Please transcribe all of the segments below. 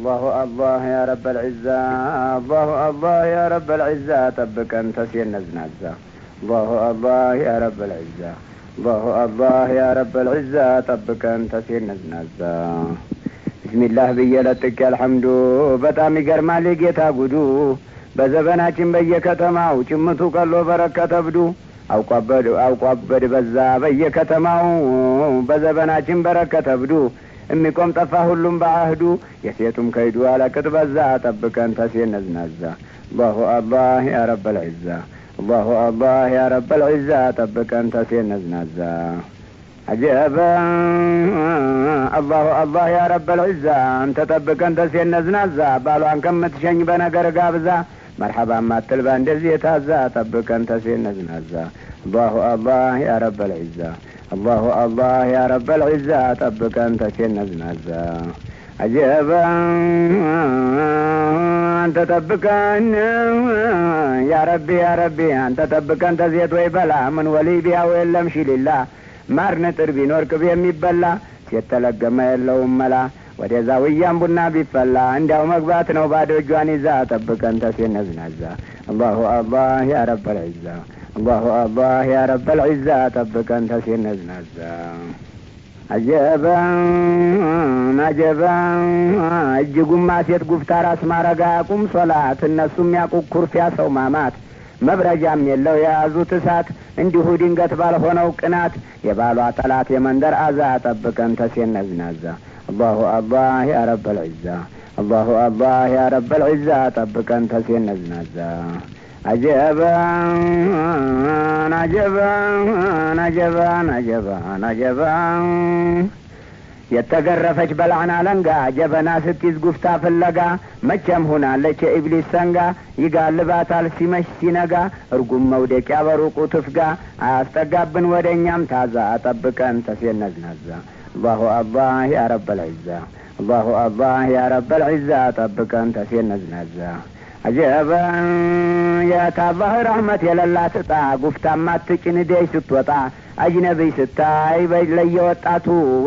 الله الله يا رب العزة الله الله يا رب العزة طبقا تسين نزنازا الله الله يا رب العزة الله الله يا رب العزة طبقا تسين نزنازا بسم الله بيلتك الحمد በጣም ይገርማል ጌታ ጉዱ በዘበናችን በየከተማው ጭምቱ ቀሎ በረከተ ብዱ አውቋበድ በዛ በየከተማው በዘበናችን በረከተ ብዱ እሚቆም ጠፋ ሁሉም በአህዱ የሴቱም ከይዱ አለቅጥ በዛ ጠብቀን ተሴን ነዝናዛ الله الله يا رب العزة الله الله يا رب العزة ጠብቀን ተሴን ነዝናዛ عجبا الله الله يا رب العزة انت طبقا تسين نزنازا بالو انكم تشنج بنجر قابزا مرحبا ما تلبا اندزي تازا طبقا تسين نزنازا الله الله يا رب العزة الله الله يا رب العزة طبقا تسين نزنازا عجبا انت طبقا يا ربي انت طبقا تزيت ويبلا من ولي بها وإلا مشي لله ማር ንጥር ቢኖር ቅቤ የሚበላ ሲተለገመ የለውም መላ ወደዛ ወያም ቡና ቢፈላ እንዲያው መግባት ነው ባዶ እጇን ይዛ ጠብቀን ተሴን ነዝናዛ الله الله يا رب العزة الله الله يا رب العزة ጠብቀን ተሴን ነዝናዛ عجبا እጅጉማ ሴት ጉፍታ ራስ ማረጋ ቁም ሶላት እነሱም ያቁ ኩርፊያ ሰው ማማት መብረጃም የለው የያዙት እሳት እንዲሁ ድንገት ባልሆነው ቅናት የባሏ ጠላት የመንደር አዛ ጠብቀን ተሴን ነዝናዛ الله الله يا رب العزة الله الله يا رب العزة ጠብቀን ተሴን ነዝናዛ عجبا የተገረፈች በላዕና ለንጋ ጀበና ስትይዝ ጉፍታ ፍለጋ መቼም ሆናለች የኢብሊስ ሰንጋ ይጋልባታል ሲመሽ ሲነጋ እርጉም መውደቂያ በሩቁ ትፍጋ አያስጠጋብን ወደኛም ታዛ ጠብቀን ተሴን ነዝናዛ الله الله يا رب العزة الله الله يا رب العزة ጠብቀን ተሴን ነዝናዛ عجبا يا الله رحمة የለላት እጣ ጉፍታ ማትጭን ደይ ስትወጣ አጅነቢ ስታይ በለየ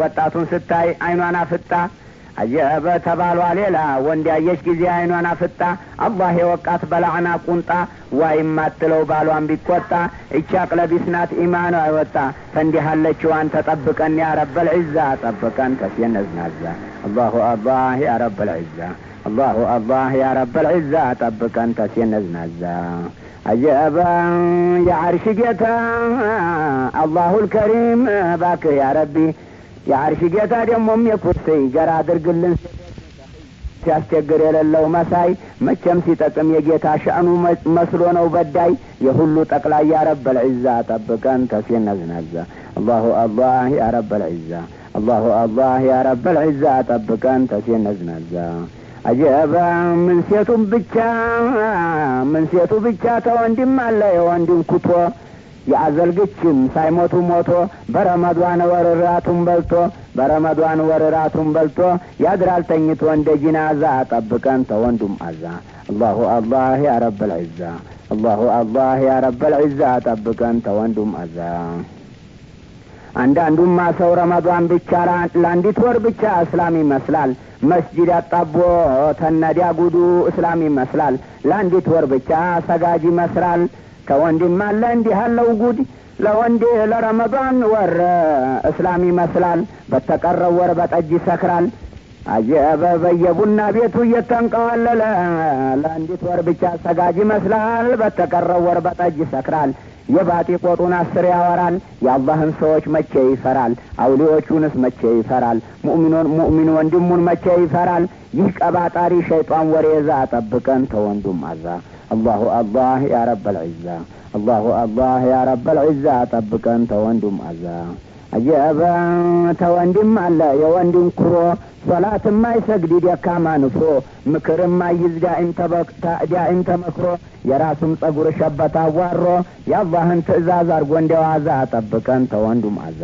ወጣቱን ስታይ አይኗን አፍጣ አጀበ ተባሏ ሌላ ወንድ ያየች ጊዜ አይኗን አፍጣ አላህ የወቃት በላዕና ቁንጣ ዋይም ማትለው ባሏን ቢቆጣ እቻ ቅለቢስናት ኢማኗ አይወጣ ፈንዲህ አለችዋን ተጠብቀን ያ رب العزة ጠብቀን ተሴን ነዝናዛ الله الله يا رب العزة الله الله يا رب العزة ጠብቀን ተሴን ነዝናዛ عجبا يا عرش جيتا الله الكريم باك يا ربي يا عرش جيتا دمهم يكرسي جرى درقلن ሲያስቸግር የሌለው መሳይ መቼም ሲጠቅም የጌታ ሻኑ መስሎ ነው በዳይ የሁሉ ጠቅላይ ያ رب العزة ጠብቀን ተሴን ነዝናዛ الله الله يا رب العزة الله الله يا رب العزة ጠብቀን ተሴን ነዝናዛ عجبا من سيتو بچا ተወንድም አለ የወንድም ኩቶ ያዘልግችም ሳይሞቱ ሞቶ በረመዷን ወረራቱን በልቶ ያድራል ተኝቶ እንደ ጂናዛ ጠብቀን ተወንዱም አዛ الله الله يا رب العزة الله الله يا رب العزة ጠብቀን ተወንዱም አዛ አንዳንዱማ ሰው ረመዷን ብቻ ለአንዲት ወር ብቻ እስላም ይመስላል መስጂድ አጣቦ ተነዲያ ጉዱ እስላም ይመስላል ለአንዲት ወር ብቻ ሰጋጅ ይመስላል ከወንድም አለ እንዲህ ያለው ጉድ ለወንድ ለረመዷን ወር እስላም ይመስላል በተቀረው ወር በጠጅ ይሰክራል አጀበ በየቡና ቤቱ እየተንቀዋለለ ለአንዲት ወር ብቻ ሰጋጅ ይመስላል በተቀረው ወር በጠጅ ይሰክራል የባጢ ቆጡን 10 ያወራል የአላህን ሰዎች መቼ ይፈራል አውሊዎቹንስ መቼ ይፈራል ሙእሚን ወንድሙን መቼ ይፈራል ይህ ቀባጣሪ ሸይጣን ወሬዛ ጠብቀን ተወንዱም አዛ الله الله يا رب العزة الله الله يا رب العزة ጠብቀን ተወንዱም አዛ عجبا ተወንድም አለ የወንድም ኩሮ ሶላት ማይሰግድ ደካማ ንፍሮ ምክር ማይዝ ዳኢም ተመክሮ የራሱም ጸጉር ሸበታ ዋሮ የአላህን ትእዛዝ አርጎ እንደዋዛ ጠብቀን ተወንዱም አዛ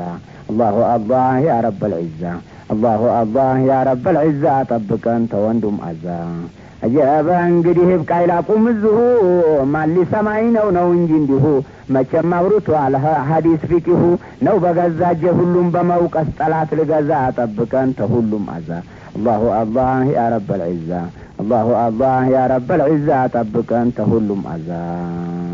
الله الله يا رب العزة الله الله يا رب العزة طبقا توندم عزا أجابا እንግዲህ ብቃይ ላቁም እዚሁ ማን ሊሰማኝ ነው እንጂ እንዲሁ መቼም አውርቶ አለ ሐዲስ ፊቅሁ ነው በገዛጀ ሁሉም በመውቀስ ጠላት ልገዛ ጠብቀን ተሁሉም አዛ الله الله يا رب العزة الله الله يا رب العزة طبقا تهلم عذاب